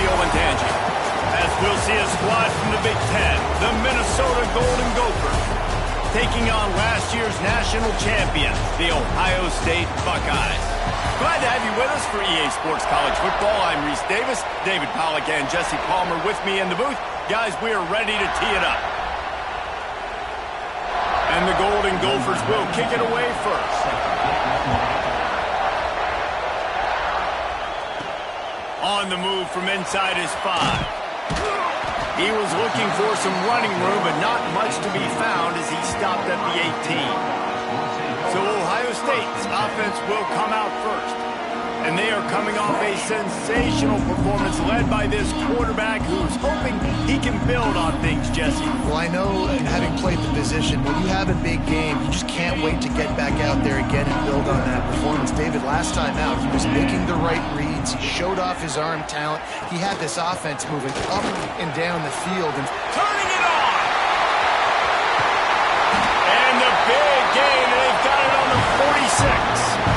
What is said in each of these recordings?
Theo Lantangi. As we'll see a squad from the Big Ten, the Minnesota Golden Gophers, taking on last year's national champion, the Ohio State Buckeyes. Glad to have you with us for EA Sports College Football. I'm Reese Davis, David Pollack and Jesse Palmer with me in the booth. Guys, we are ready to tee it up. And the Golden Gophers will kick it away first. On the move from inside his 5. He was looking for some running room, but not much to be found as he stopped at the 18. So Ohio State's offense will come out first. And they are coming off a sensational performance led by this quarterback who's hoping he can build on things, Jesse. Well, I know, having played the position, when you have a big game, you just can't wait to get back out there again and build on that performance. David, last time out, he was making the right reads. He showed off his arm talent. He had this offense moving up and down the field. And turning it on! And the big gain, and they've got it on the 46.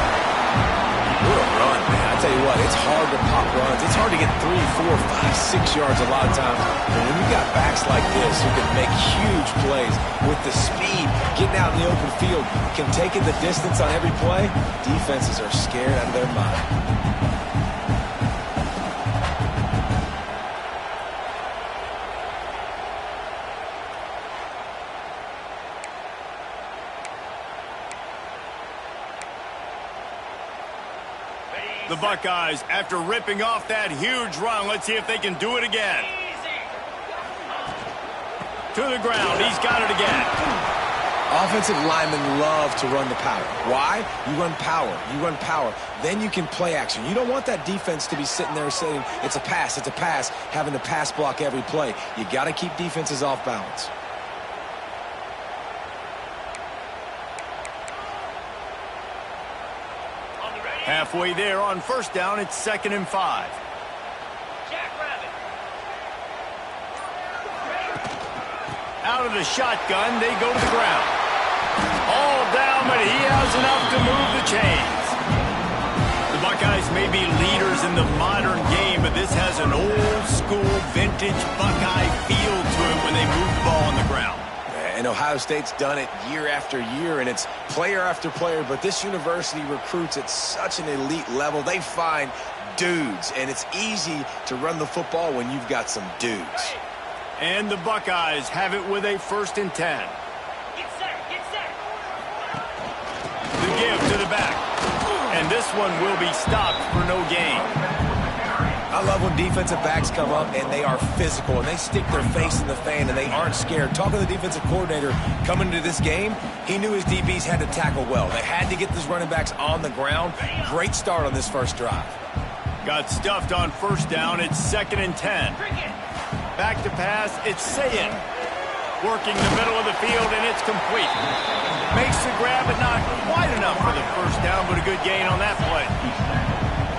What a run, man. I tell you what, it's hard to pop runs. It's hard to get 3, 4, 5, 6 yards a lot of times. But when you got backs like this who can make huge plays with the speed, getting out in the open field, can take it the distance on every play, defenses are scared out of their mind. The Buckeyes, after ripping off that huge run, let's see if they can do it again. To the ground, he's got it again. Offensive linemen love to run the power. Why? You run power. You run power. Then you can play action. You don't want that defense to be sitting there saying, it's a pass, having to pass block every play. You got to keep defenses off balance. Halfway there on first down, it's 2nd and 5. Out of the shotgun, they go to the ground. All down, but he has enough to move the chains. The Buckeyes may be leaders in the modern game, but this has an old-school, vintage Buckeye feel to it when they move the ball on the ground. And Ohio State's done it year after year, and it's player after player, but this university recruits at such an elite level. They find dudes, and it's easy to run the football when you've got some dudes. And the Buckeyes have it with a 1st and 10. Get set. The give to the back. And this one will be stopped for no gain. I love when defensive backs come up and they are physical and they stick their face in the fan and they aren't scared. Talking to the defensive coordinator coming into this game, he knew his DBs had to tackle well. They had to get those running backs on the ground. Great start on this first drive. Got stuffed on first down. It's 2nd and 10. Back to pass. It's Sayin. Working the middle of the field, and it's complete. Makes the grab, but not quite enough for the first down, but a good gain on that play.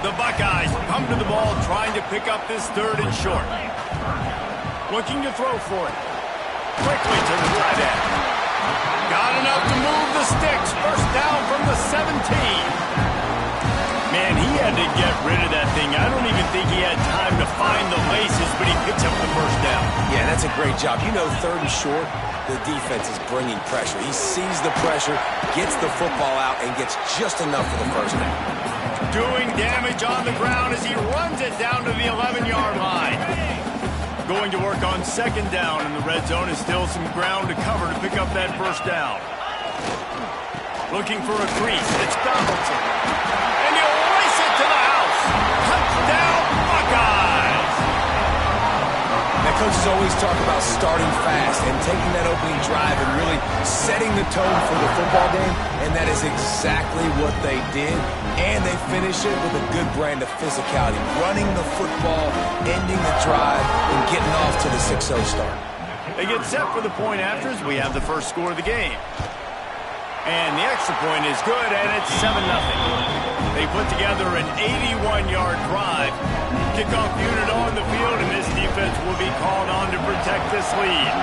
The Buckeyes come to the ball trying to pick up this 3rd and short. Looking to throw for it. Quickly to the tight end. Got enough to move the sticks. First down from the 17. Man, he had to get rid of that thing. I don't even think he had time to find the laces, but he picks up the first down. Yeah, that's a great job. You know, 3rd and short, the defense is bringing pressure. He sees the pressure, gets the football out, and gets just enough for the first down. Doing damage on the ground as he runs it down to the 11-yard line. Going to work on 2nd down, and the red zone is still some ground to cover to pick up that first down. Looking for a crease. It's Donaldson. And he'll race it to the house. Touchdown, Buckeyes! Now, coaches always talk about starting fast and taking that opening drive and really setting the tone for the football game, and that is exactly what they did. And they finish it with a good brand of physicality, running the football, ending the drive, and getting off to the 6-0 start. They get set for the point after as we have the first score of the game. And the extra point is good, and it's 7-0. They put together an 81-yard drive. Kickoff unit on the field, and this defense will be called on to protect this lead.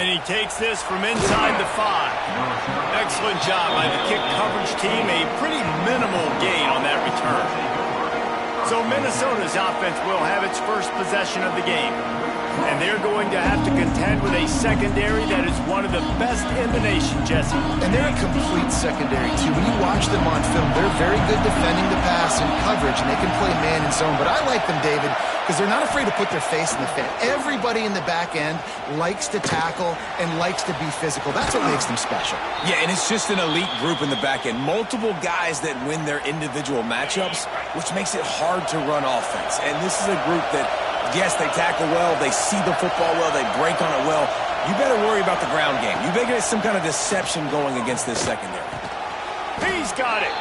And he takes this from inside the 5. Excellent job by the kick coverage team. A pretty minimal gain on that return. So Minnesota's offense will have its first possession of the game. And they're going to have to contend with a secondary that is one of the best in the nation, Jesse. And they're a complete secondary, too. When you watch them on film, they're very good defending the pass and coverage, and they can play man and zone. But I like them, David, because they're not afraid to put their face in the fan. Everybody in the back end likes to tackle and likes to be physical. That's what makes them special. Yeah, and it's just an elite group in the back end. Multiple guys that win their individual matchups, which makes it hard to run offense. And this is a group that, yes, they tackle well, they see the football well, they break on it well. You better worry about the ground game. You better get some kind of deception going against this secondary. He's got it.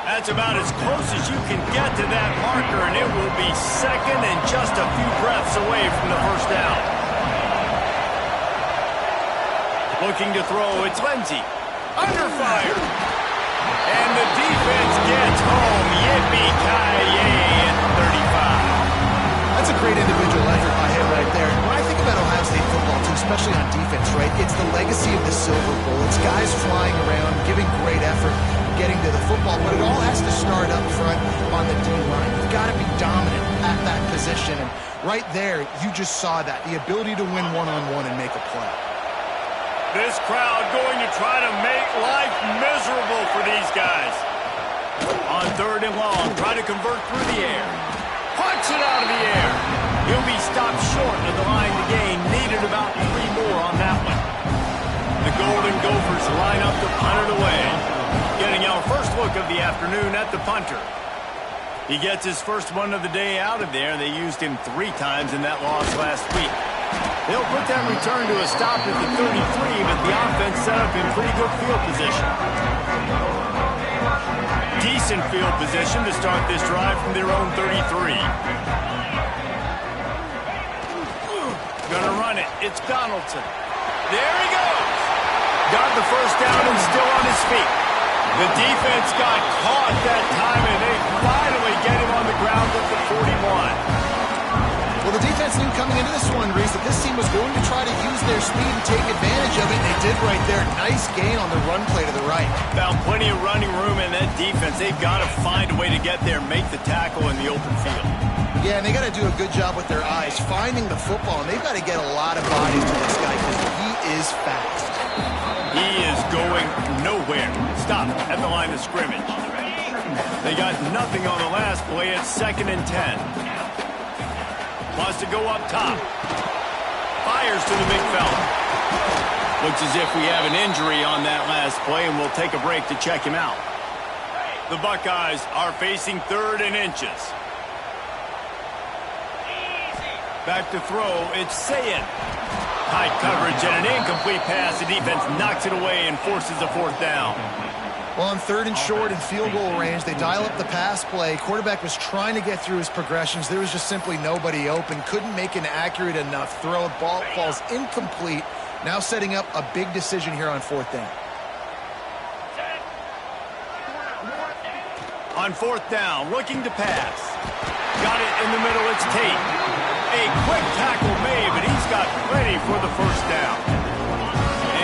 That's about as close as you can get to that marker, and it will be second and just a few breaths away from the first down. Looking to throw, it's Lindsey. Under fire. And the defense gets home. Yippee-ki-yay at 35. That's a great individual effort by him right there. When I think about Ohio State football, too, especially on defense, right, it's the legacy of the Silver Bowl. It's guys flying around, giving great effort, getting to the football, but it all has to start up front on the D-line. You've got to be dominant at that position, and right there, you just saw that, the ability to win one-on-one and make a play. This crowd going to try to make life miserable for these guys. On 3rd and long, try to convert through the air. Punch it out of the air. He'll be stopped short of the line to gain. Needed about 3 more on that one. The Golden Gophers line up to punt it away. Getting our first look of the afternoon at the punter. He gets his first one of the day out of there. They used him 3 times in that loss last week. They'll put that return to a stop at the 33, but the offense set up in pretty good field position. Decent field position to start this drive from their own 33. Gonna run it. It's Donaldson. There he goes. Got the first down and still on his feet. The defense got caught that time, and they finally get him on the ground at the 41. Well, the defense knew coming into this one, Reese, that this team was going to try to use their speed and take advantage of it. They did right there. Nice gain on the run play to the right. Found plenty of running room in that defense. They've got to find a way to get there, make the tackle in the open field. Yeah, and they got to do a good job with their eyes, finding the football, and they've got to get a lot of bodies to this guy because he is fast. He is going nowhere. Stop at the line of scrimmage. They got nothing on the last play. It's 2nd and 10. Wants to go up top. Fires to the big fella. Looks as if we have an injury on that last play, and we'll take a break to check him out. The Buckeyes are facing 3rd and inches. Back to throw, it's Sayin. High coverage and an incomplete pass. The defense knocks it away and forces a 4th down. Well, on 3rd and short and field goal range, they dial up the pass play. Quarterback was trying to get through his progressions. There was just simply nobody open. Couldn't make an accurate enough throw. Ball falls incomplete. Now setting up a big decision here on 4th down. On 4th down, looking to pass. Got it in the middle, it's Tate. A quick tackle made, but he's got plenty for the first down.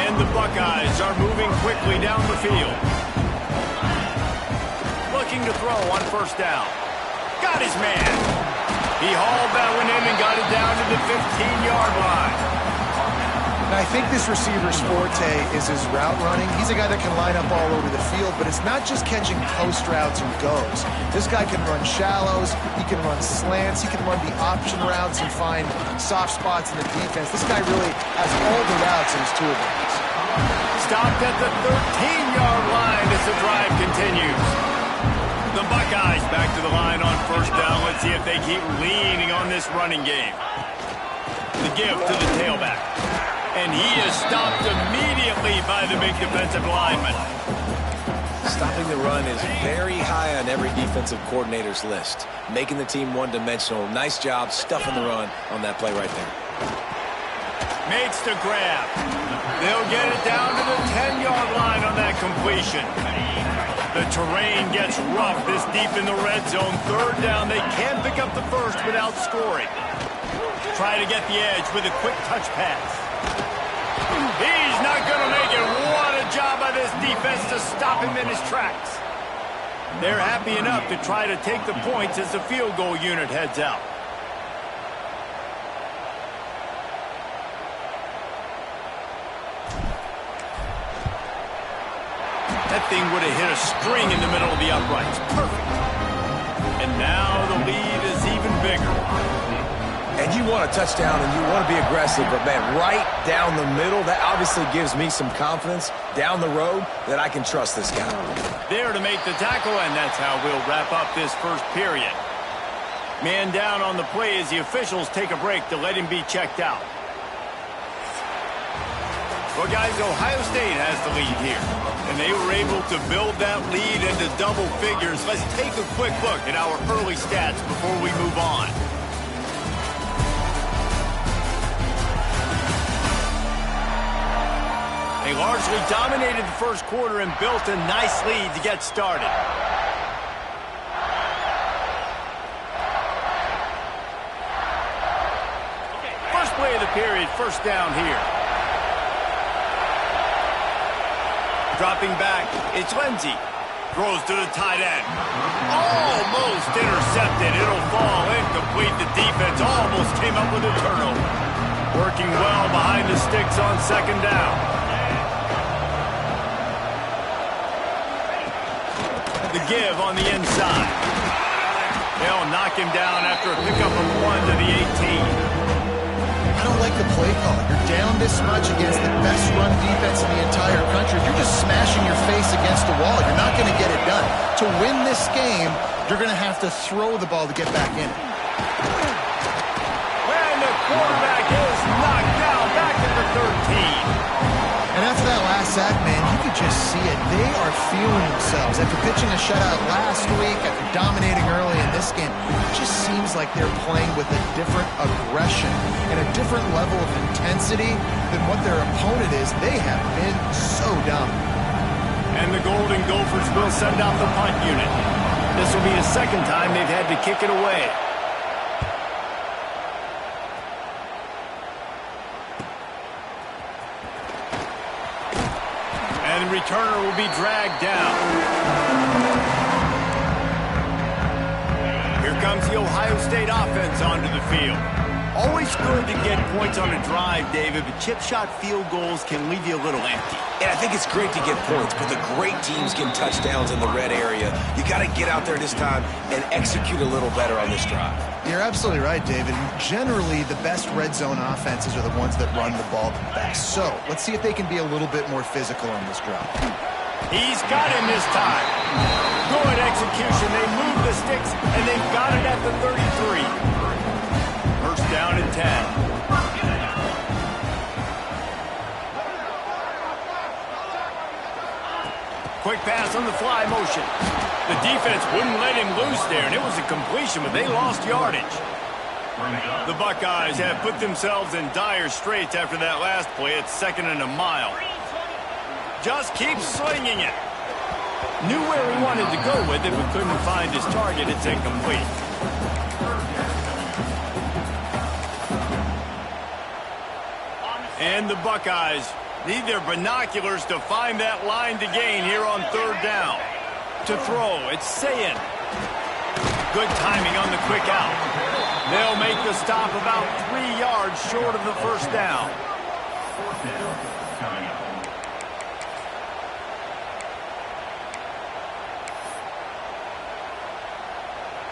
And the Buckeyes are moving quickly down the field. Looking to throw on 1st down. Got his man. He hauled that one in and got it down to the 15-yard line. And I think this receiver's forte is his route running. He's a guy that can line up all over the field, but it's not just catching post routes and goes. This guy can run shallows, he can run slants, he can run the option routes and find soft spots in the defense. This guy really has all the routes in his toolbox. Stopped at the 13-yard line as the drive continues. The Buckeyes back to the line on 1st down. Let's see if they keep leaning on this running game. The give to the tailback. And he is stopped immediately by the big defensive lineman. Stopping the run is very high on every defensive coordinator's list. Making the team one-dimensional. Nice job stuffing the run on that play right there. Makes the grab. They'll get it down to the 10-yard line on that completion. The terrain gets rough this deep in the red zone. 3rd down, they can't pick up the first without scoring. Try to get the edge with a quick touch pass. He's not going to make it. What a job by this defense to stop him in his tracks. They're happy enough to try to take the points as the field goal unit heads out. That thing would have hit a string in the middle of the uprights. Perfect. And now the lead is even bigger. And you want a touchdown and you want to be aggressive, but, man, right down the middle, that obviously gives me some confidence down the road that I can trust this guy. There to make the tackle, and that's how we'll wrap up this first period. Man down on the play as the officials take a break to let him be checked out. Well, guys, Ohio State has the lead here, and they were able to build that lead into double figures. Let's take a quick look at our early stats before we move on. They largely dominated the first quarter and built a nice lead to get started. First play of the period, first down here. Dropping back, it's Lindsey. Throws to the tight end. Almost intercepted. It'll fall incomplete. The defense almost came up with a turnover. Working well behind the sticks on second down. The give on the inside. They'll knock him down after a pickup of 1 to the 18. I don't like the play call. You're down this much against the best run defense in the entire country. You're just smashing your face against the wall. You're not going to get it done. To win this game, you're going to have to throw the ball to get back in it. And the quarterback is knocked down back at the 13. And after that last sack, man, you could just see it. They are feeling themselves. After pitching a shutout last week, after dominating early in this game, it just seems like they're playing with a different aggression and a different level of intensity than what their opponent is. They have been so dominant. And the Golden Gophers will send out the punt unit. This will be the second time they've had to kick it away. And the returner will be dragged down. Here comes the Ohio State offense onto the field. Always good to get points on a drive, David, but chip shot field goals can leave you a little empty. And I think it's great to get points, but the great teams get touchdowns in the red area. You got to get out there this time and execute a little better on this drive. You're absolutely right, David. Generally, the best red zone offenses are the ones that run the ball the best. So let's see if they can be a little bit more physical on this drive. He's got him this time. Good execution. They move the sticks, and they've got it at the 33. First down and 10. Quick pass on the fly motion. The defense wouldn't let him loose there, and it was a completion, but they lost yardage. The Buckeyes have put themselves in dire straits after that last play. It's 2nd and a mile. Just keeps slinging it. Knew where he wanted to go with it, but couldn't find his target. It's incomplete. And the Buckeyes need their binoculars to find that line to gain here on 3rd down. To throw, it's Sayin. Good timing on the quick out. They'll make the stop about 3 yards short of the first down.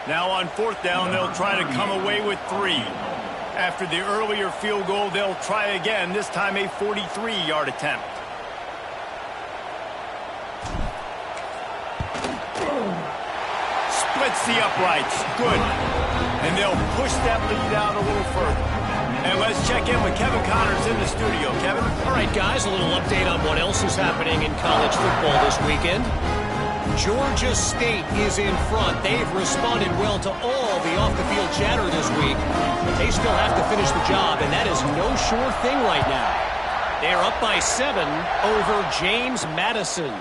Now on 4th down, they'll try to come away with 3. After the earlier field goal, they'll try again, this time a 43-yard attempt. Splits the uprights. Good. And they'll push that lead out a little further. And let's check in with Kevin Connors in the studio. Kevin? All right, guys, a little update on what else is happening in college football this weekend. Georgia State is in front. They've responded well to all the off-the-field chatter this week, but they still have to finish the job, and that is no sure thing right now. They are up by 7 over James Madison.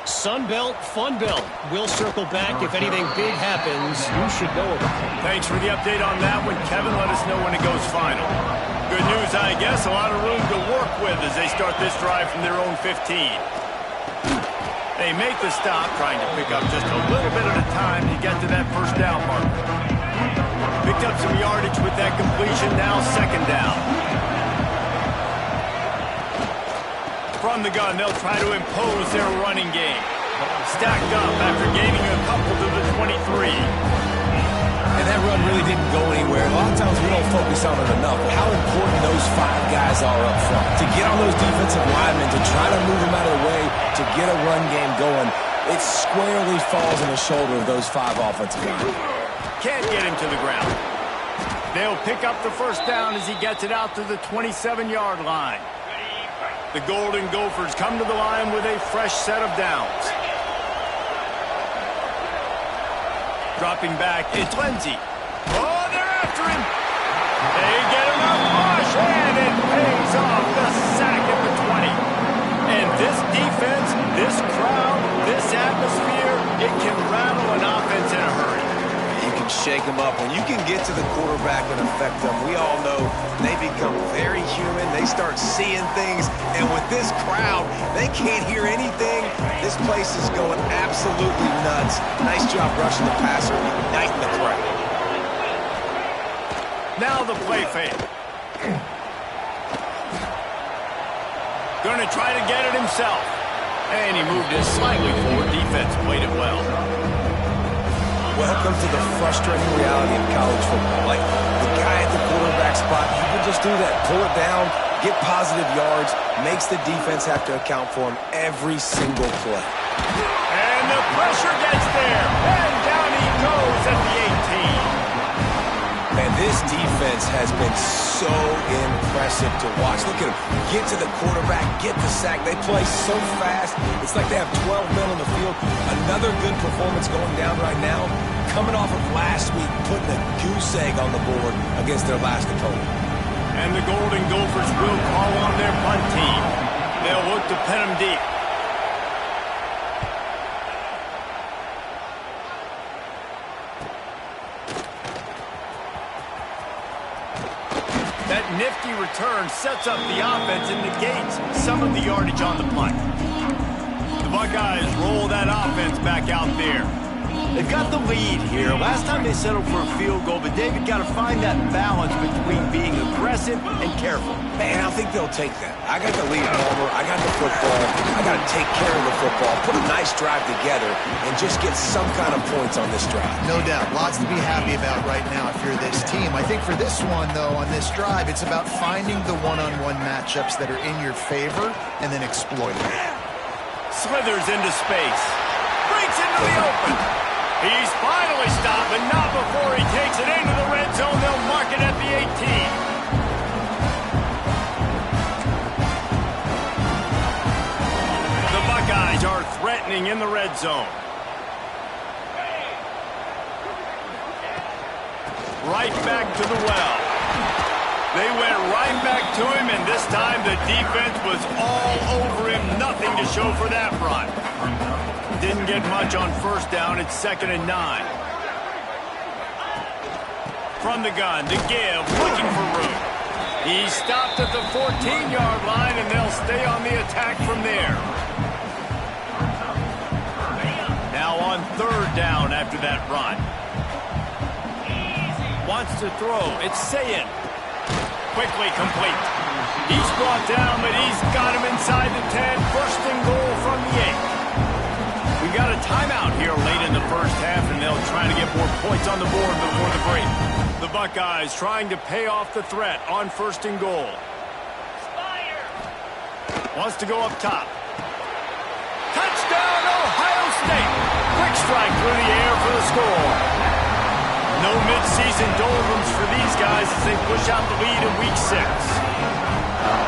Sunbelt, Funbelt. We'll circle back if anything big happens. You should know about it. Thanks for the update on that one, Kevin. Let us know when it goes final. Good news, I guess. A lot of room to work with as they start this drive from their own 15. They make the stop, trying to pick up just a little bit at a time to get to that first down mark. Picked up some yardage with that completion, now second down. From the gun, they'll try to impose their running game. Stacked up after gaining a couple to the 23. And that run really didn't go anywhere. A lot of times we don't focus on it enough, but how important those 5 guys are up front. To get on those defensive linemen, to try to move them out of the way, to get a run game going, it squarely falls on the shoulder of those 5 offensive linemen. Can't get him to the ground. They'll pick up the first down as he gets it out to the 27-yard line. The Golden Gophers come to the line with a fresh set of downs. Dropping back, it's Lindsey. Oh, they're after him. They get him up, push, and it pays off the sack at the 20. And this defense, this crowd, this atmosphere, it can rattle an offense in a hurry. You can shake them up. When you can get to the quarterback and affect them, we all know they become very human. They start seeing things. And with this crowd, they can't hear anything. This place is going absolutely nuts. Nice job rushing the passer, igniting the crowd. Now the play fake. Going to try to get it himself. And he moved it slightly forward. Defense played it well. Welcome to the frustrating reality of college football. Like, the guy at the quarterback spot, he can just do that. Pull it down, get positive yards, makes the defense have to account for him every single play. And the pressure gets there. And down he goes at the 18. Man, this defense has been so impressive to watch. Look at them. Get to the quarterback, get the sack. They play so fast. It's like they have 12 men on the field. Another good performance going down right now. Coming off of last week, putting a goose egg on the board against their last opponent. And the Golden Gophers will call on their punt team. They'll look to pin them deep. That nifty return sets up the offense and negates some of the yardage on the punt. The Buckeyes roll that offense back out there. They've got the lead here. Last time they settled for a field goal, but David got to find that balance between being aggressive and careful. Man, I think they'll take that. I got the lead, Palmer. I got the football. I got to take care of the football, put a nice drive together, and just get some kind of points on this drive. No doubt. Lots to be happy about right now if you're this team. I think for this one, though, on this drive, it's about finding the one-on-one matchups that are in your favor and then exploiting it. Slithers into space. Breaks into the open. He's finally stopped, but not before he takes it into the red zone. They'll mark it at the 18. The Buckeyes are threatening in the red zone. Right back to the well. They went right back to him, and this time the defense was all over him. Nothing to show for that run. Didn't get much on first down. It's 2nd and 9. From the gun to give, looking for room. He stopped at the 14-yard line, and they'll stay on the attack from there. Now on 3rd down after that run. Wants to throw. It's Sayin. Quickly complete. He's brought down, but he's got him inside the 10. 1st and goal from the 8. We got a timeout here late in the first half, and they'll try to get more points on the board before the break. The Buckeyes trying to pay off the threat on 1st and goal. Wants to go up top. Touchdown, Ohio State! Quick strike through the air for the score. No mid-season doldrums for these guys as they push out the lead in Week 6.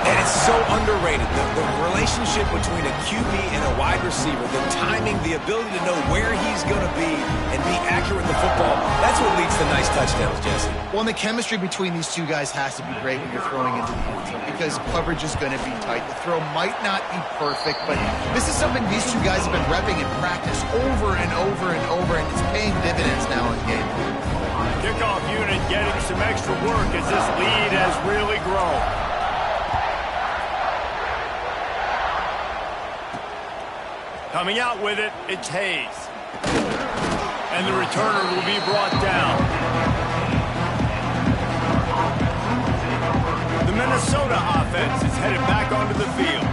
And it's so underrated. The relationship between a QB and a wide receiver, the timing, the ability to know where he's going to be and be accurate in the football, that's what leads to nice touchdowns, Jesse. Well, and the chemistry between these two guys has to be great when you're throwing into the end zone because coverage is going to be tight. The throw might not be perfect, but this is something these two guys have been repping in practice over and over and over, and it's paying dividends now in game. Kickoff unit getting some extra work as this lead has really grown. Coming out with it, it's Hayes. And the returner will be brought down. The Minnesota offense is headed back onto the field.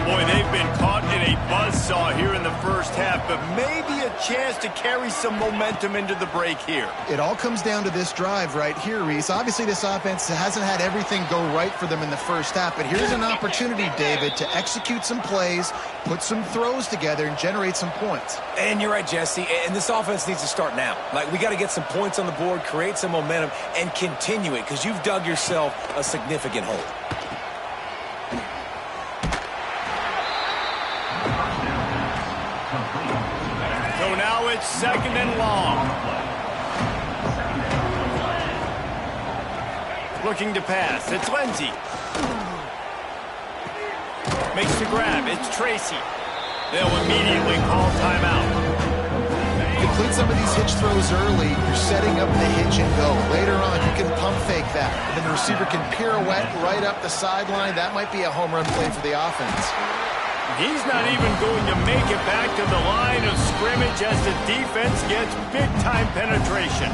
Boy, they've been caught in a buzzsaw here in the first half, but maybe a chance to carry some momentum into the break here. It all comes down to this drive right here, Reese. Obviously, this offense hasn't had everything go right for them in the first half, but here's an opportunity, David, to execute some plays, put some throws together, and generate some points. And you're right, Jesse, and this offense needs to start now. Like, we got to get some points on the board, create some momentum, and continue it, because you've dug yourself a significant hole. So now it's 2nd and long. Looking to pass. It's Lindsey. Makes the grab. It's Tracy. They'll immediately call timeout. Complete some of these hitch throws early. You're setting up the hitch and go. Later on, you can pump fake that. And then the receiver can pirouette right up the sideline. That might be a home run play for the offense. He's not even going to make it back to the line of scrimmage as the defense gets big-time penetration.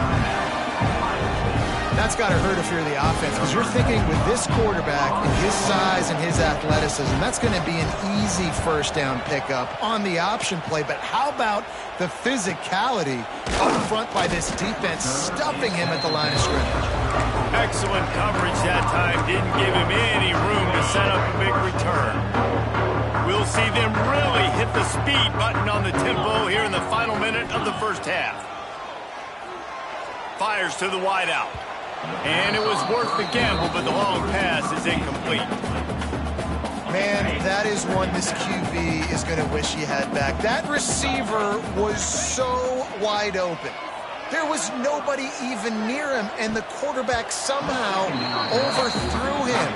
That's got to hurt if you're the offense, because you're thinking with this quarterback and his size and his athleticism, that's going to be an easy first down pickup on the option play. But how about the physicality up front by this defense, stuffing him at the line of scrimmage? Excellent coverage that time. Didn't give him any room to set up a big return. We'll see them really hit the speed button on the tempo here in the final minute of the first half. Fires to the wideout. And it was worth the gamble, but the long pass is incomplete. Man, that is one this QB is going to wish he had back. That receiver was so wide open. There was nobody even near him, and the quarterback somehow overthrew him.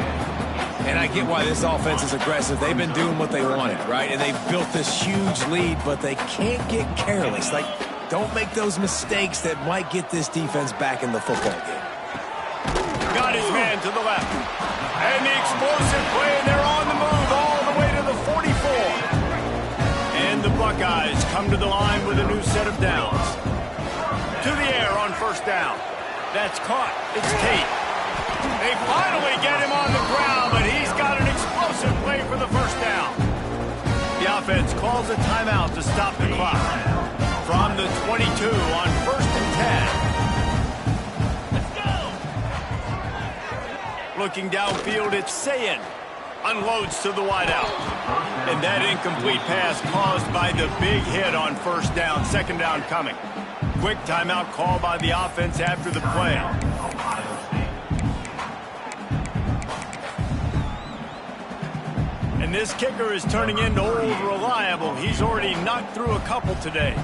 And I get why this offense is aggressive. They've been doing what they wanted, right? And they've built this huge lead, but they can't get careless. Like, don't make those mistakes that might get this defense back in the football game. Got his man to the left. And the explosive play, and they're on the move all the way to the 44. And the Buckeyes come to the line with a new set of downs. To the air on first down. That's caught. It's Tate. They finally get him on the ground, but he's got an explosive play for the first down. The offense calls a timeout to stop the clock. From the 22 on 1st and 10. Looking downfield, it's Sayin. Unloads to the wideout. And that incomplete pass caused by the big hit on first down. 2nd down coming. Quick timeout call by the offense after the play. And this kicker is turning into old reliable. He's already knocked through a couple today.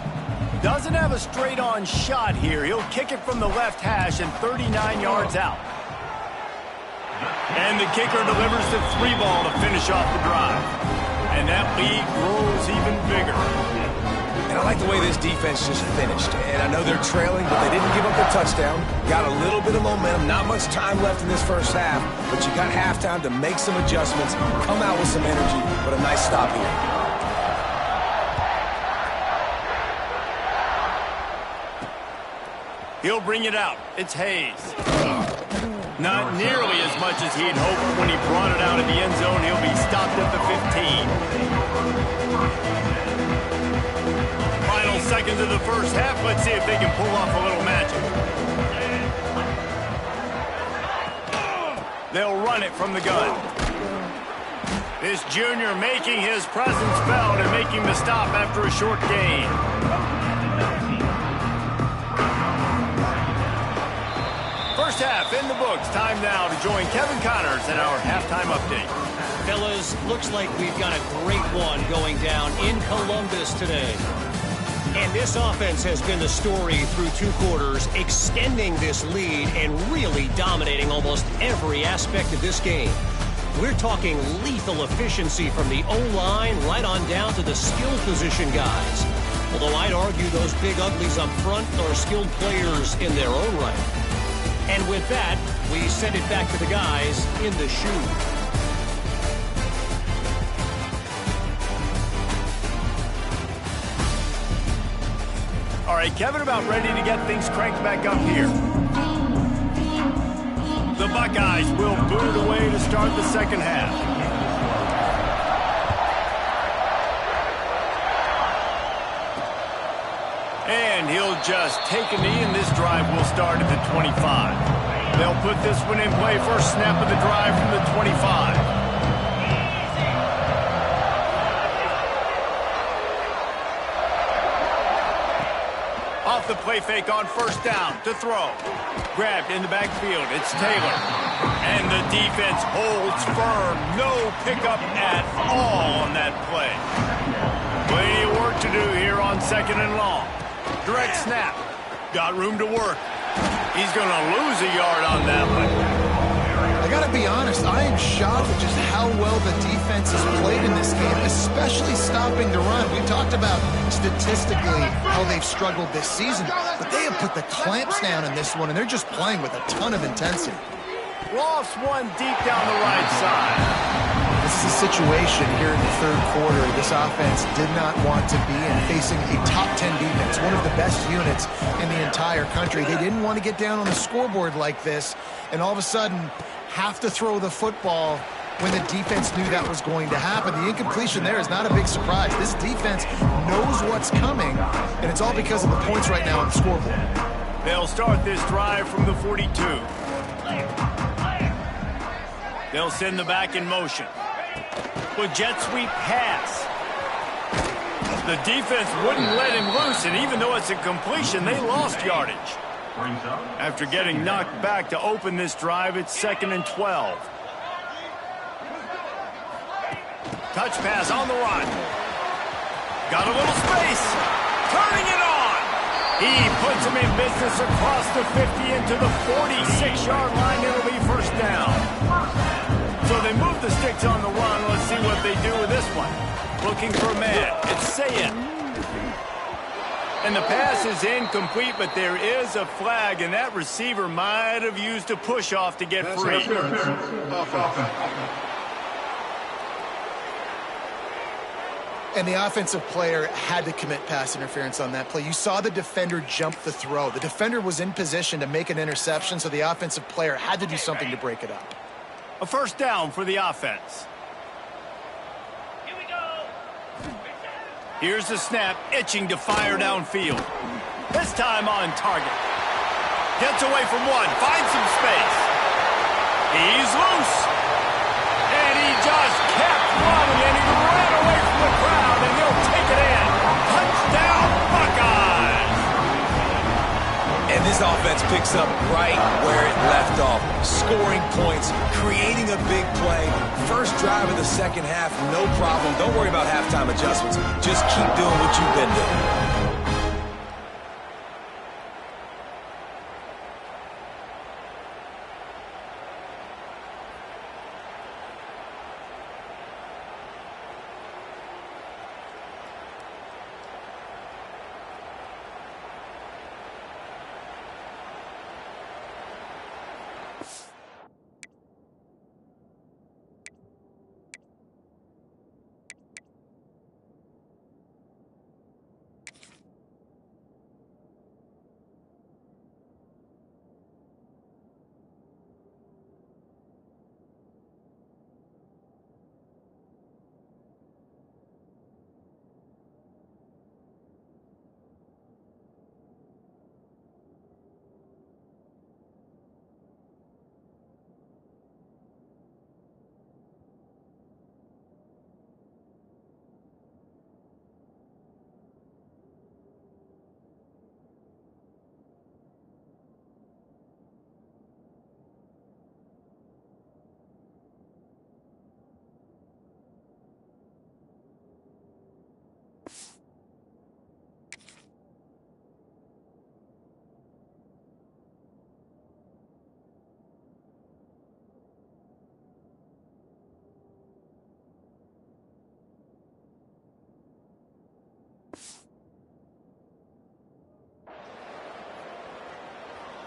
Doesn't have a straight-on shot here. He'll kick it from the left hash and 39 yards out. And the kicker delivers the 3-ball to finish off the drive. And that lead grows even bigger. And I like the way this defense just finished. And I know they're trailing, but they didn't give up the touchdown. Got a little bit of momentum. Not much time left in this first half, but you got halftime to make some adjustments, come out with some energy, but a nice stop here. He'll bring it out. It's Hayes. Not nearly as much as he'd hoped when he brought it out of the end zone. He'll be stopped at the 15. Final seconds of the first half. Let's see if they can pull off a little magic. They'll run it from the gun. This junior making his presence felt and making the stop after a short gain. First half in the books. Time now to join Kevin Connors in our halftime update. Fellas, looks like we've got a great one going down in Columbus today. And this offense has been the story through 2 quarters, extending this lead and really dominating almost every aspect of this game. We're talking lethal efficiency from the O-line right on down to the skill position guys. Although I'd argue those big uglies up front are skilled players in their own right. And with that, we send it back to the guys in the shoe. All right, Kevin, about ready to get things cranked back up here. The Buckeyes will boot away to start the second half. And he'll just take a knee, and this drive will start at the 25. They'll put this one in play. First snap of the drive from the 25. Off the play fake on first down to throw. Grabbed in the backfield. It's Taylor. And the defense holds firm. No pickup at all on that play. Plenty of work to do here on second and long. Direct snap. Got room to work. He's going to lose a yard on that one. I got to be honest, I am shocked at just how well the defense has played in this game, especially stopping the run. We've talked about statistically how they've struggled this season, but they have put the clamps down in this one, and they're just playing with a ton of intensity. Lost one deep down the right side. This is a situation here in the third quarter this offense did not want to be in, facing a top 10 defense, one of the best units in the entire country. They didn't want to get down on the scoreboard like this, and all of a sudden have to throw the football when the defense knew that was going to happen. The incompletion there is not a big surprise. This defense knows what's coming, and it's all because of the points right now on the scoreboard. They'll start this drive from the 42. They'll send the back in motion. With jet sweep pass. The defense wouldn't let him loose, and even though it's a completion, they lost yardage. After getting knocked back to open this drive, it's 2nd and 12. Touch pass on the run. Got a little space. Turning it on. He puts him in business across the 50 into the 46-yard line. It'll be first down. So they move the sticks on the run. Let's see what they do with this one. Looking for a man. It's Sayin. And the pass is incomplete, but there is a flag, and that receiver might have used a push-off to get free. And the offensive player had to commit pass interference on that play. You saw the defender jump the throw. The defender was in position to make an interception, so the offensive player had to do something to break it up. A first down for the offense. Here we go. Here's the snap, itching to fire downfield. This time on target. Gets away from one, finds some space. He's loose. And he just kept running, and he ran away from the crowd, and they'll take it in. Touchdown, Buckeyes! And this offense picks up right where it left off. Scoring points, creating a big play. First drive of the second half, no problem. Don't worry about halftime adjustments. Just keep doing what you've been doing.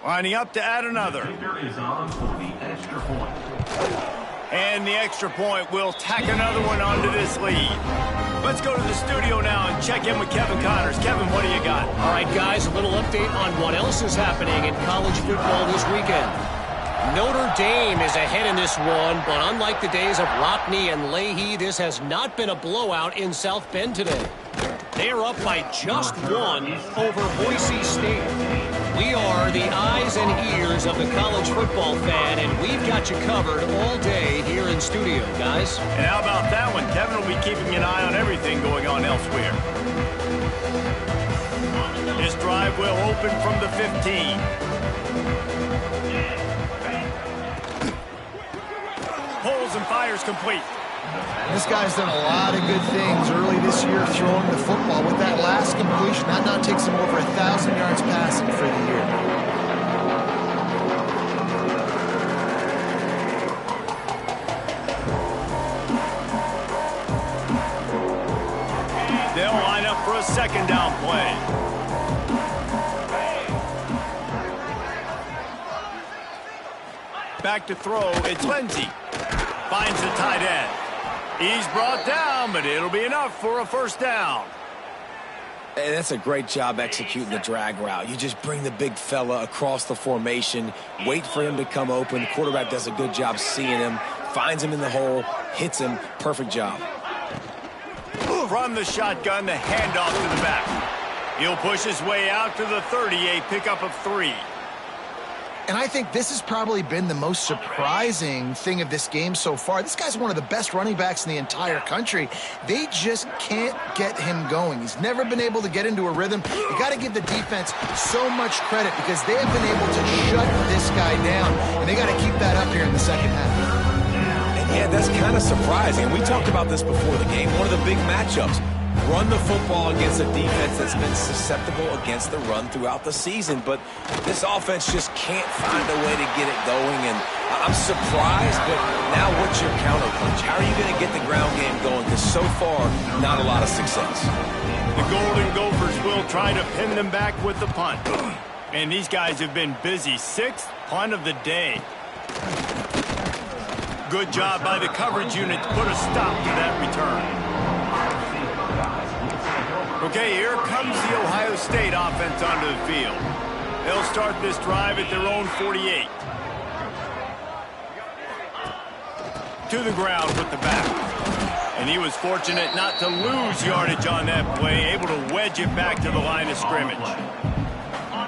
Lining up to add another. And the extra point will tack another one onto this lead. Let's go to the studio now and check in with Kevin Connors. Kevin, what do you got? All right, guys, a little update on what else is happening in college football this weekend. Notre Dame is ahead in this one, but unlike the days of Rockne and Leahy, this has not been a blowout in South Bend today. They are up by just one over Boise State. We are the eyes and ears of the college football fan, and we've got you covered all day here in studio, guys. And how about that one? Kevin will be keeping an eye on everything going on elsewhere. This drive will open from the 15. Pulls and fires complete. This guy's done a lot of good things early this year throwing the football. With that last completion, that now takes him over 1,000 yards passing for the year. They'll line up for a second down play. Back to throw, it's Lindsey. Finds the tight end. He's brought down, but it'll be enough for a first down. Hey, that's a great job executing the drag route. You just bring the big fella across the formation, wait for him to come open. The quarterback does a good job seeing him, finds him in the hole, hits him. Perfect job. From the shotgun, the handoff to the back. He'll push his way out to the 30, a pickup of 3. And I think this has probably been the most surprising thing of this game so far. This guy's one of the best running backs in the entire country. They just can't get him going. He's never been able to get into a rhythm. You got to give the defense so much credit because they have been able to shut this guy down, and they got to keep that up here in the second half. Yeah, that's kind of surprising. We talked about this before the game. One of the big matchups. Run the football against a defense that's been susceptible against the run throughout the season. But this offense just can't find a way to get it going. And I'm surprised, but now what's your counterpunch? How are you going to get the ground game going? Because so far, not a lot of success. The Golden Gophers will try to pin them back with the punt. And these guys have been busy. 6th punt of the day. Good job by the coverage unit to put a stop to that return. Okay, here comes the Ohio State offense onto the field. They'll start this drive at their own 48. To the ground with the back. And he was fortunate not to lose yardage on that play, able to wedge it back to the line of scrimmage.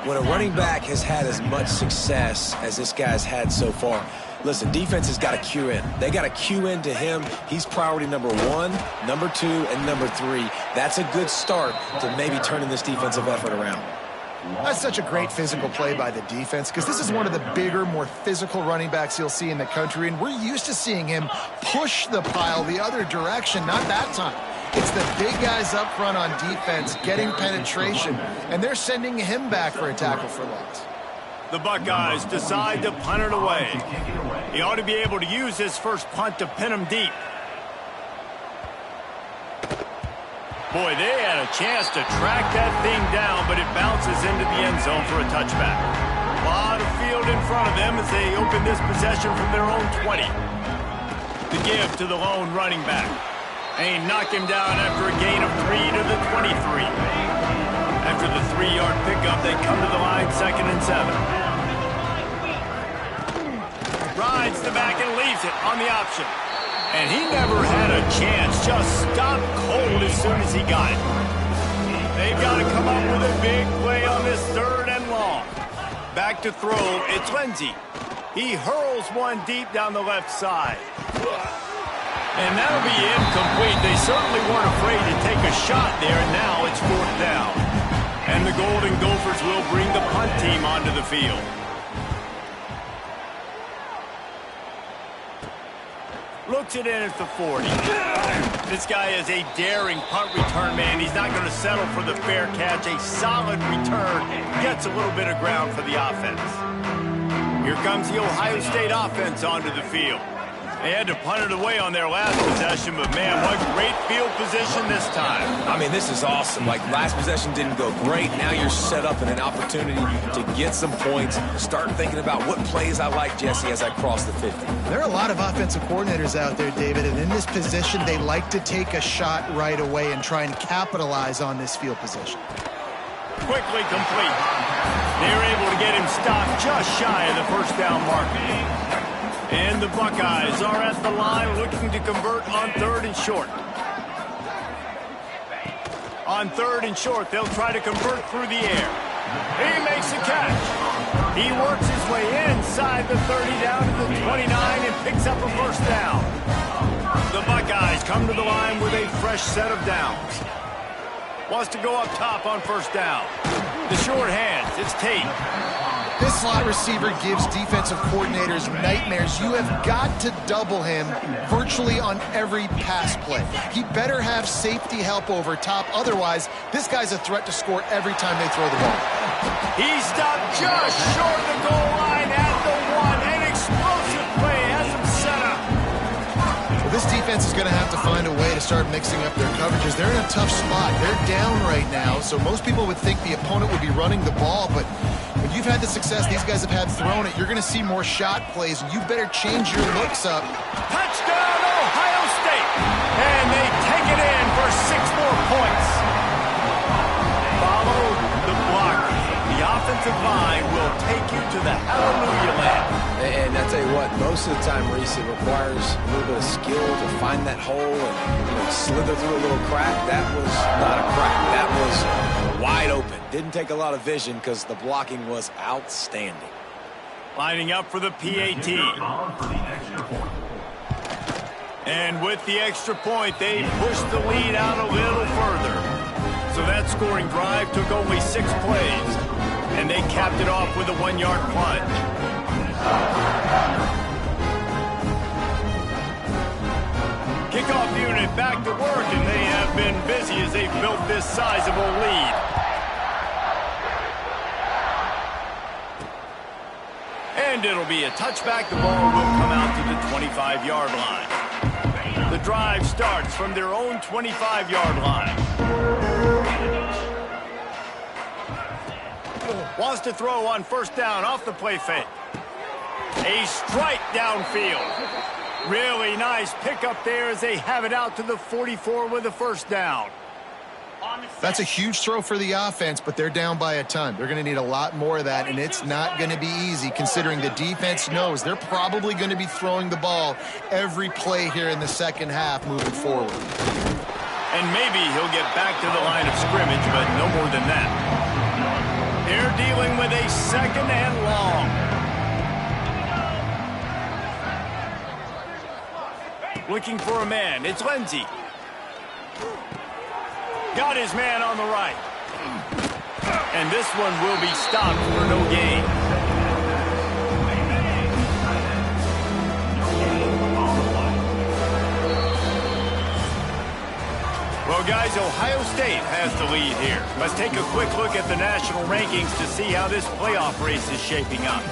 When a running back has had as much success as this guy's had so far, listen, defense has got to cue in. They got to cue in to him. He's priority number 1, number 2, and number 3. That's a good start to maybe turning this defensive effort around. That's such a great physical play by the defense because this is one of the bigger, more physical running backs you'll see in the country, and we're used to seeing him push the pile the other direction. Not that time. It's the big guys up front on defense getting penetration, and they're sending him back for a tackle for loss. The Buckeyes decide to punt it away. He ought to be able to use his first punt to pin him deep. Boy, they had a chance to track that thing down, but it bounces into the end zone for a touchback. A lot of field in front of them as they open this possession from their own 20. The give to the lone running back. And he knocked him down after a gain of 3 to the 23. After the 3-yard pickup, they come to the line 2nd and 7. Rides the back and leaves it on the option. And he never had a chance, just stopped cold as soon as he got it. They've got to come up with a big play on this 3rd and long. Back to throw, it's Lindsey. He hurls one deep down the left side. And that'll be incomplete. They certainly weren't afraid to take a shot there, and now it's 4th down. And the Golden Gophers will bring the punt team onto the field. Looks it in at the 40. This guy is a daring punt return man. He's not going to settle for the fair catch. A solid return. Gets a little bit of ground for the offense. Here comes the Ohio State offense onto the field. They had to punt it away on their last possession, but man, what great field position this time. I mean, this is awesome. Like, last possession didn't go great. Now you're set up in an opportunity to get some points. Start thinking about what plays I like, Jesse, as I cross the 50. There are a lot of offensive coordinators out there, David, and in this position, they like to take a shot right away and try and capitalize on this field position. Quickly complete. They're able to get him stopped just shy of the first down mark. And the Buckeyes are at the line looking to convert on 3rd and short. On 3rd and short, they'll try to convert through the air. He makes a catch. He works his way inside the 30 down to the 29 and picks up a first down. The Buckeyes come to the line with a fresh set of downs. Wants to go up top on first down. The short hands, it's Tate. This slot receiver gives defensive coordinators nightmares. You have got to double him virtually on every pass play. He better have safety help over top. Otherwise, this guy's a threat to score every time they throw the ball. He stopped just short of the goal line at the 1. An explosive play has him set up. Well, this defense is going to have to find a way to start mixing up their coverages. They're in a tough spot. They're down right now, so most people would think the opponent would be running the ball, but when you've had the success these guys have had throwing it, you're going to see more shot plays. You better change your looks up. Touchdown, Ohio State! And they take it in for 6 more points. Follow the block. The offensive line will take you to the hallelujah land. And I tell you what, most of the time, Reese, it requires a little bit of skill to find that hole and slither through a little crack. That was not a crack. That was wide open. Didn't take a lot of vision because the blocking was outstanding. Lining up for the PAT. And with the extra point, they pushed the lead out a little further. So that scoring drive took only 6 plays. And they capped it off with a 1-yard plunge. Kickoff unit back to work, and they have been busy as they've built this sizable lead. And it'll be a touchback. The ball will come out to the 25-yard line. The drive starts from their own 25-yard line. Wants to throw on first down off the play fake. A strike downfield. Really nice pickup there as they have it out to the 44 with a first down. That's a huge throw for the offense, but they're down by a ton. They're going to need a lot more of that, and it's not going to be easy considering the defense knows they're probably going to be throwing the ball every play here in the second half moving forward. And maybe he'll get back to the line of scrimmage, but no more than that. They're dealing with a 2nd and long. Looking for a man. It's Lindsey. Got his man on the right. And this one will be stopped for no gain. Well, guys, Ohio State has the lead here. Let's take a quick look at the national rankings to see how this playoff race is shaping up.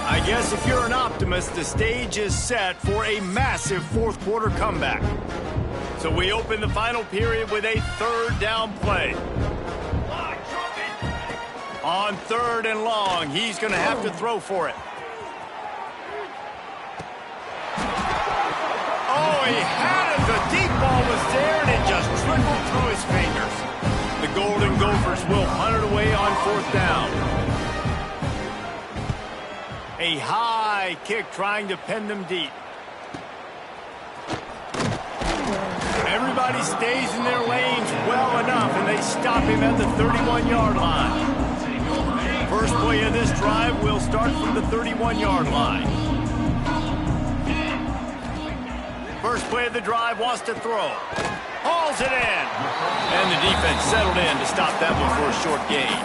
I guess if you're an optimist, the stage is set for a massive fourth-quarter comeback. So we open the final period with a 3rd down play. On 3rd and long, he's going to have to throw for it. Oh, he had it. The deep ball was there, and it just trickled through his fingers. The Golden Gophers will punt it away on 4th down. A high kick trying to pin them deep. Everybody stays in their lanes well enough, and they stop him at the 31-yard line. First play of this drive will start from the 31-yard line. First play of the drive wants to throw. Hauls it in. And the defense settled in to stop that one for a short gain.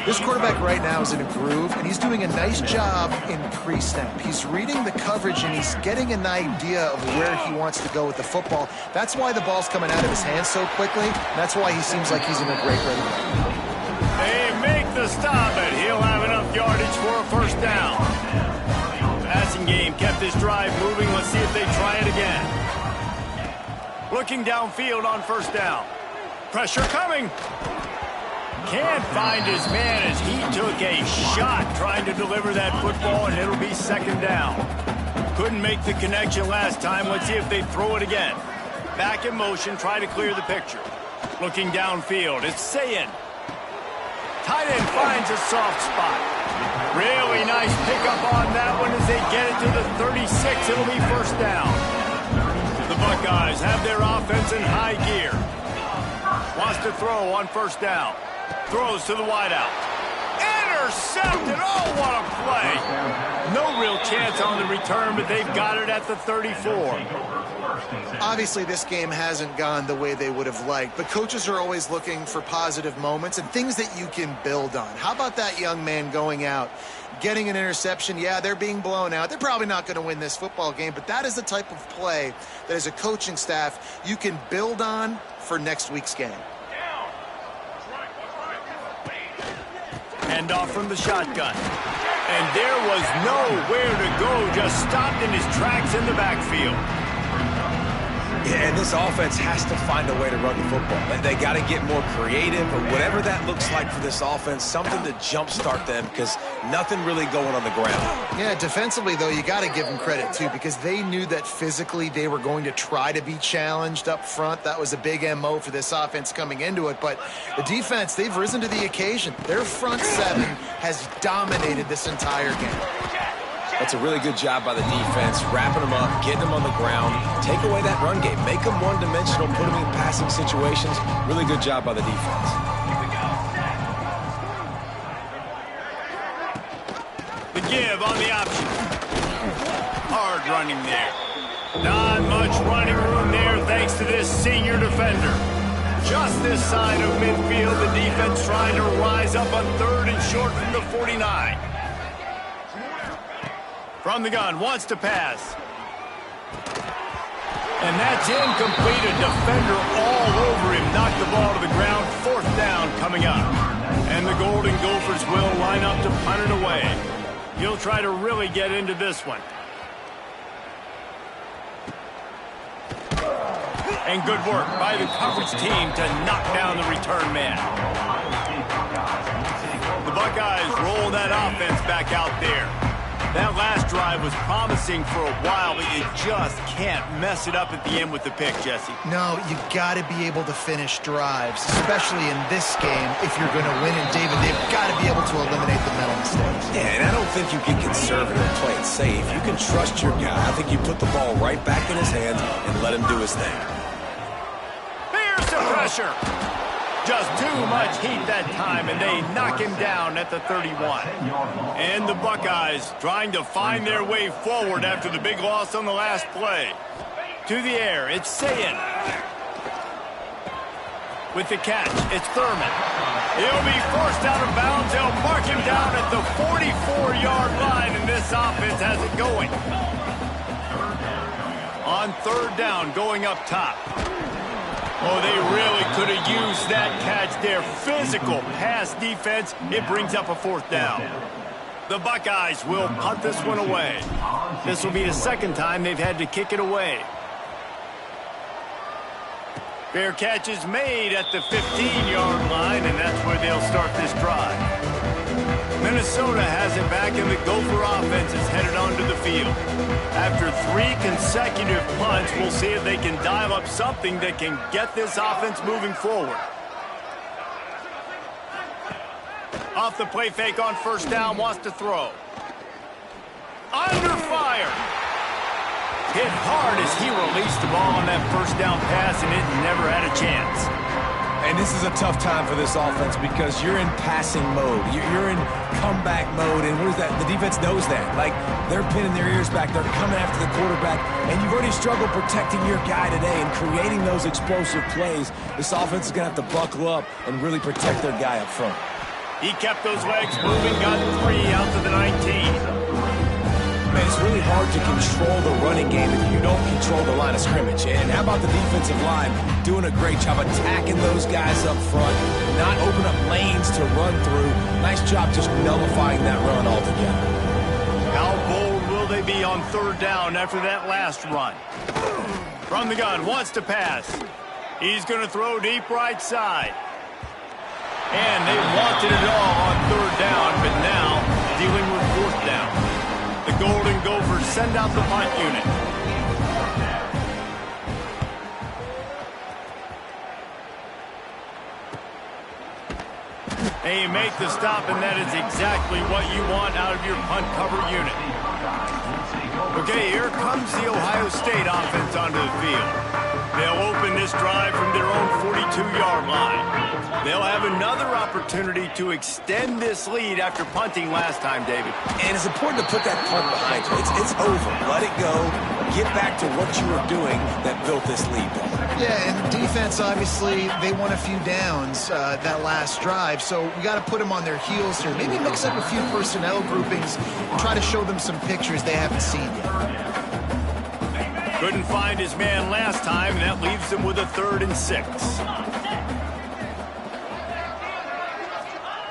This quarterback right now is in a groove, and he's doing a nice job in pre-snap. He's reading the coverage, and he's getting an idea of where he wants to go with the football. That's why the ball's coming out of his hands so quickly. That's why he seems like he's in a great rhythm. They make the stop, and he'll have enough yardage for a first down. Passing game kept this drive moving. Let's see if they try it again. Looking downfield on first down. Pressure coming. Can't find his man as he took a shot trying to deliver that football, and it'll be second down. Couldn't make the connection last time. Let's see if they throw it again. Back in motion, try to clear the picture. Looking downfield, it's Sayin. Tight end finds a soft spot. Really nice pickup on that one as they get it to the 36. It'll be first down. The Buckeyes have their offense in high gear. Wants to throw on first down. Throws to the wideout. Intercepted. Oh, what a play. No real chance on the return, but they've got it at the 34. Obviously, this game hasn't gone the way they would have liked, but coaches are always looking for positive moments and things that you can build on. How about that young man going out, getting an interception? Yeah, they're being blown out. They're probably not going to win this football game, but that is the type of play that as a coaching staff you can build on for next week's game. Handoff from the shotgun. And there was nowhere to go, just stopped in his tracks in the backfield. Yeah, and this offense has to find a way to run the football. They got to get more creative, or whatever that looks like for this offense, something to jumpstart them, because nothing really going on the ground. Yeah, defensively, though, you got to give them credit, too, because they knew that physically they were going to try to be challenged up front. That was a big MO for this offense coming into it. But the defense, they've risen to the occasion. Their front seven has dominated this entire game. That's a really good job by the defense, wrapping them up, getting them on the ground, take away that run game, make them one-dimensional, put them in passing situations. Really good job by the defense. The give on the option. Hard running there. Not much running room there thanks to this senior defender. Just this side of midfield, the defense trying to rise up on third and short from the 49. From the gun, wants to pass. And that's incomplete. A defender all over him. Knocked the ball to the ground. Fourth down coming up. And the Golden Gophers will line up to punt it away. He'll try to really get into this one. And good work by the coverage team to knock down the return man. The Buckeyes roll that offense back out there. That last drive was promising for a while, but you just can't mess it up at the end with the pick, Jesse. No, you got to be able to finish drives, especially in this game if you're going to win. And, David, they've got to be able to eliminate the mental mistakes. Yeah, and I don't think you get conservative and play it safe. You can trust your guy. I think you put the ball right back in his hands and let him do his thing. Here's the pressure. Just too much heat that time, and they knock him down at the 31. And the Buckeyes trying to find their way forward after the big loss on the last play. To the air, it's Sayin. With the catch, it's Thurman. He'll be forced out of bounds. They'll mark him down at the 44-yard line, and this offense has it going. On third down, going up top. Oh, they really could have used that catch there. Physical pass defense. It brings up a fourth down. The Buckeyes will punt this one away. This will be the second time they've had to kick it away. Fair catch is made at the 15-yard line, and that's where they'll start this drive. Minnesota has it back, and the Gopher offense is headed onto the field. After 3 consecutive punts, we'll see if they can dial up something that can get this offense moving forward. Off the play fake on first down, wants to throw. Under fire. Hit hard as he released the ball on that first down pass, and it never had a chance. And this is a tough time for this offense because you're in passing mode. You're in comeback mode, and what is that? The defense knows that. Like, they're pinning their ears back. They're coming after the quarterback, and you've already struggled protecting your guy today and creating those explosive plays. This offense is going to have to buckle up and really protect their guy up front. He kept those legs moving, got 3 out to the 19. Man, it's really hard to control the running game if you don't control the line of scrimmage. And how about the defensive line doing a great job attacking those guys up front, not open up lanes to run through. Nice job just nullifying that run altogether. How bold will they be on 3rd down after that last run? From the gun, wants to pass. He's going to throw deep right side. And they wanted it all on 3rd down, but now dealing with 4th down. The Golden Gophers send out the punt unit. They make the stop, and that is exactly what you want out of your punt cover unit. Okay, here comes the Ohio State offense onto the field. They'll open this drive from their own 42-yard line. They'll have another opportunity to extend this lead after punting last time, David. And it's important to put that punt behind you. It's over. Let it go. Get back to what you were doing that built this lead. Yeah, and the defense, obviously, they won a few downs that last drive, so we got to put them on their heels here. Maybe mix up a few personnel groupings and try to show them some pictures they haven't seen yet. Couldn't find his man last time, and that leaves him with a 3rd and 6.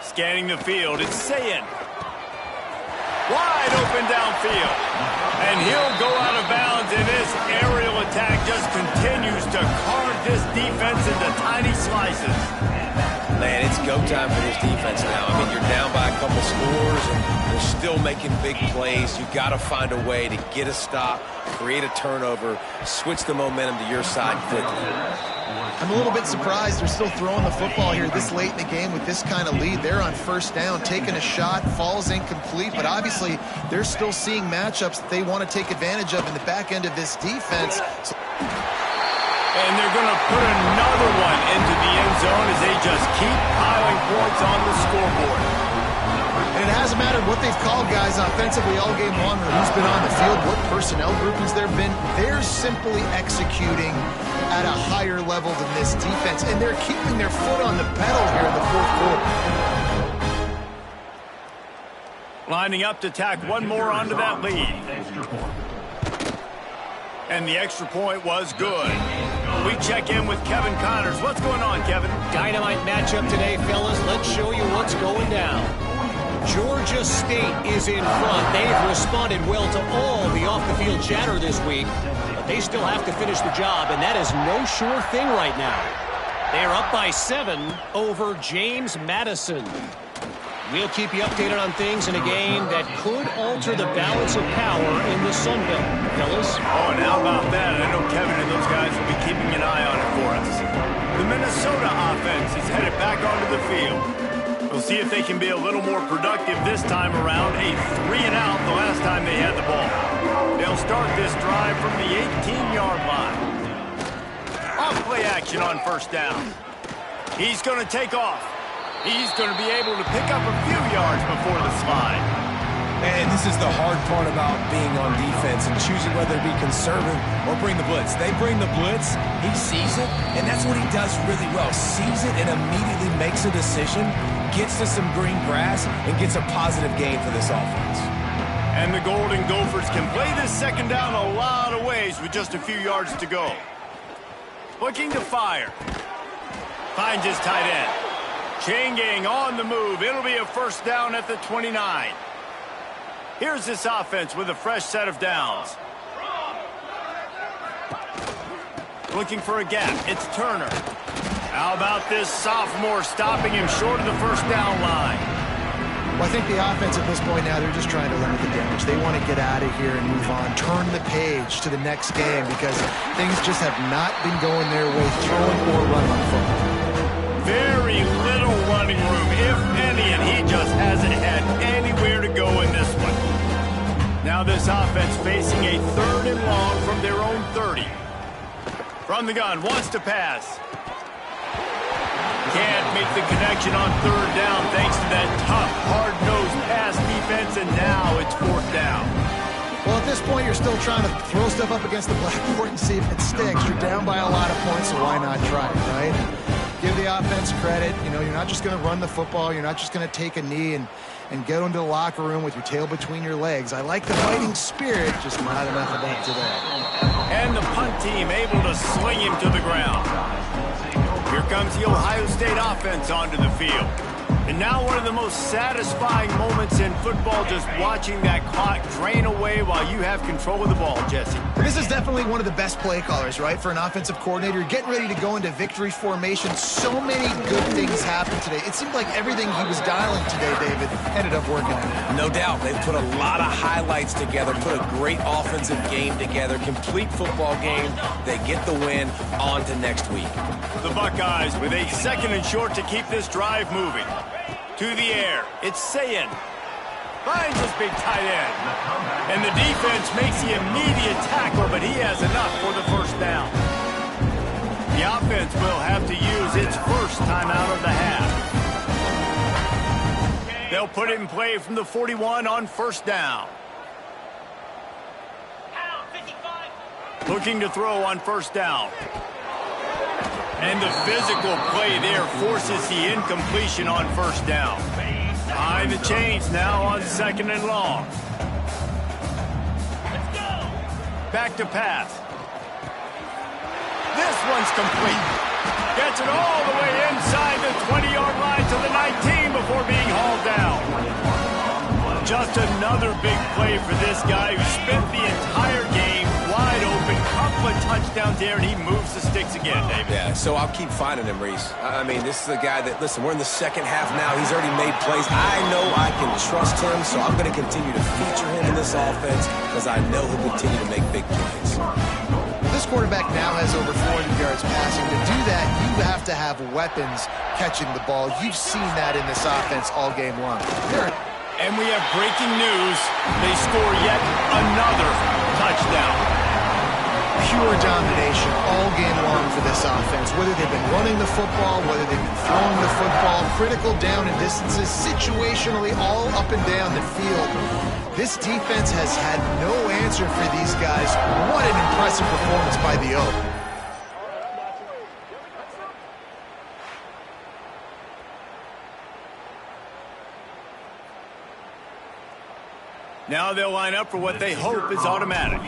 Scanning the field, it's Sayin. Wide open downfield. And he'll go out of bounds, and this aerial attack just continues to carve this defense into tiny slices. Man, it's go time for this defense now. I mean, you're down by a couple scores, and they're still making big plays. You've got to find a way to get a stop, create a turnover, switch the momentum to your side quickly. I'm a little bit surprised they're still throwing the football here this late in the game with this kind of lead. They're on 1st down, taking a shot, falls incomplete, but obviously they're still seeing matchups that they want to take advantage of in the back end of this defense. And they're going to put another one into the end zone as they just keep piling points on the scoreboard. And it hasn't mattered what they've called guys offensively all game long or who's been on the field, what personnel groupings there have been. They're simply executing at a higher level than this defense, and they're keeping their foot on the pedal here in the 4th quarter. Lining up to tack one more onto that lead. And the extra point was good. We check in with Kevin Connors. What's going on, Kevin? Dynamite matchup today, fellas. Let's show you what's going down. Georgia State is in front. They've responded well to all the off-the-field chatter this week, but they still have to finish the job, and that is no sure thing right now. They're up by 7 over James Madison. We'll keep you updated on things in a game that could alter the balance of power in the Sun Belt, fellas. Oh, and how about that? I know Kevin and those guys will be keeping an eye on it for us. The Minnesota offense is headed back onto the field. We'll see if they can be a little more productive this time around. A 3-and-out the last time they had the ball. They'll start this drive from the 18-yard line. Off-play action on 1st down. He's going to take off. He's going to be able to pick up a few yards before the slide. And this is the hard part about being on defense and choosing whether to be conservative or bring the blitz. They bring the blitz, he sees it, and that's what he does really well. Sees it and immediately makes a decision, gets to some green grass, and gets a positive gain for this offense. And the Golden Gophers can play this 2nd down a lot of ways with just a few yards to go. Looking to fire. Finds his tight end. Chain gang on the move. It'll be a 1st down at the 29. Here's this offense with a fresh set of downs. Looking for a gap. It's Turner. How about this sophomore stopping him short of the 1st down line? Well, I think the offense at this point now, they're just trying to limit the damage. They want to get out of here and move on, turn the page to the next game because things just have not been going their way, throwing or running the football. Very little running room, if any, and he just hasn't had anywhere to go in this one. Now this offense facing a 3rd and long from their own 30. From the gun, wants to pass. Can't make the connection on 3rd down thanks to that tough, hard-nosed pass defense, and now it's 4th down. Well, at this point, you're still trying to throw stuff up against the blackboard and see if it sticks. You're down by a lot of points, so why not try it, right? give the offense credit. You know, you're not just going to run the football. You're not just going to take a knee and go into the locker room with your tail between your legs. I like the fighting spirit, just not enough of that today. And the punt team able to sling him to the ground. Here comes the Ohio State offense onto the field. And now one of the most satisfying moments in football, just watching that clock drain away while you have control of the ball, Jesse. This is definitely one of the best play callers, right, for an offensive coordinator. You're getting ready to go into victory formation. So many good things happened today. It seemed like everything he was dialing today, David, ended up working out. No doubt. They've put a lot of highlights together, put a great offensive game together, complete football game. They get the win. On to next week. The Buckeyes with a 2nd and short to keep this drive moving. To the air, it's Sayin. Finds his big tight end. And the defense makes the immediate tackle, but he has enough for the first down. The offense will have to use its first timeout of the half. They'll put it in play from the 41 on first down. Looking to throw on first down. And the physical play there forces the incompletion on first down. Behind the chains now on 2nd and long. Back to pass. This one's complete. Gets it all the way inside the 20-yard line to the 19 before being hauled down. Just another big play for this guy who spent the entire game wide open. Couple of touchdowns there, and he moves the sticks again, David. Yeah, so I'll keep finding him, Reese. I mean, this is a guy that, listen, we're in the second half now. He's already made plays. I know I can trust him, so I'm going to continue to feature him in this offense because I know he'll continue to make big plays. This quarterback now has over 400 yards passing. To do that, you have to have weapons catching the ball. You've seen that in this offense all game long. And we have breaking news. They score yet another touchdown. Pure domination all game long for this offense. Whether they've been running the football, whether they've been throwing the football, critical down and distances, situationally all up and down the field. This defense has had no answer for these guys. What an impressive performance by the O. Now they'll line up for what they hope is automatic.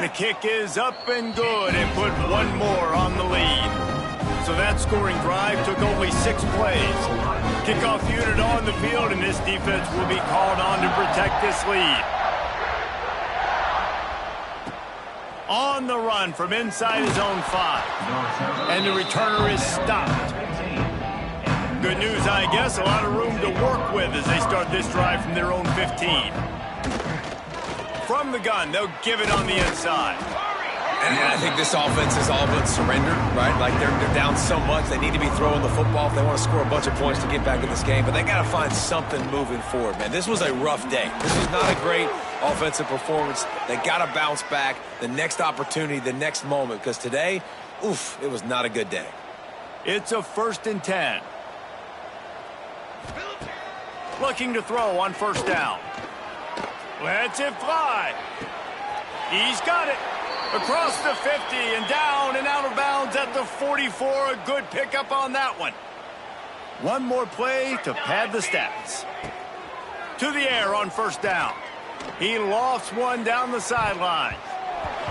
The kick is up and good and put one more on the lead. So that scoring drive took only 6 plays. Kickoff unit on the field, and this defense will be called on to protect this lead. On the run from inside his own 5. And the returner is stopped. Good news, I guess. A lot of room to work with as they start this drive from their own 15. From the gun, they'll give it on the inside. And I think this offense is all but surrendered, right? Like they're down so much, they need to be throwing the football if they want to score a bunch of points to get back in this game. But they got to find something moving forward, man. This was a rough day. This was not a great offensive performance. They got to bounce back. The next opportunity, the next moment, because today, oof, it was not a good day. It's a 1st and 10. Looking to throw on first down. Lets it fly. He's got it. Across the 50 and down and out of bounds at the 44. A good pickup on that one. One more play to pad the stats. To the air on first down. He lofts one down the sideline.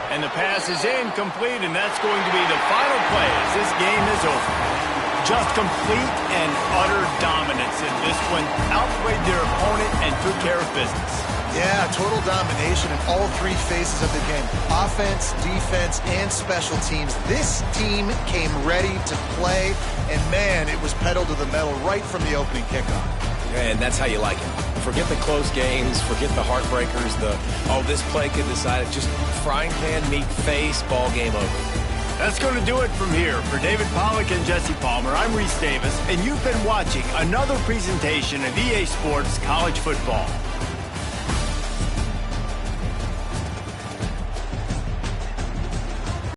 And the pass is incomplete, and that's going to be the final play as this game is over. Just complete and utter dominance in this one. Outplayed their opponent and took care of business. Yeah, total domination in all 3 phases of the game. Offense, defense, and special teams. This team came ready to play, and man, it was pedal to the metal right from the opening kickoff. And that's how you like it. Forget the close games, forget the heartbreakers, this play could decide it. Just frying pan, meat face, ball game over. That's going to do it from here. For David Pollack and Jesse Palmer, I'm Reese Davis, and you've been watching another presentation of EA Sports College Football.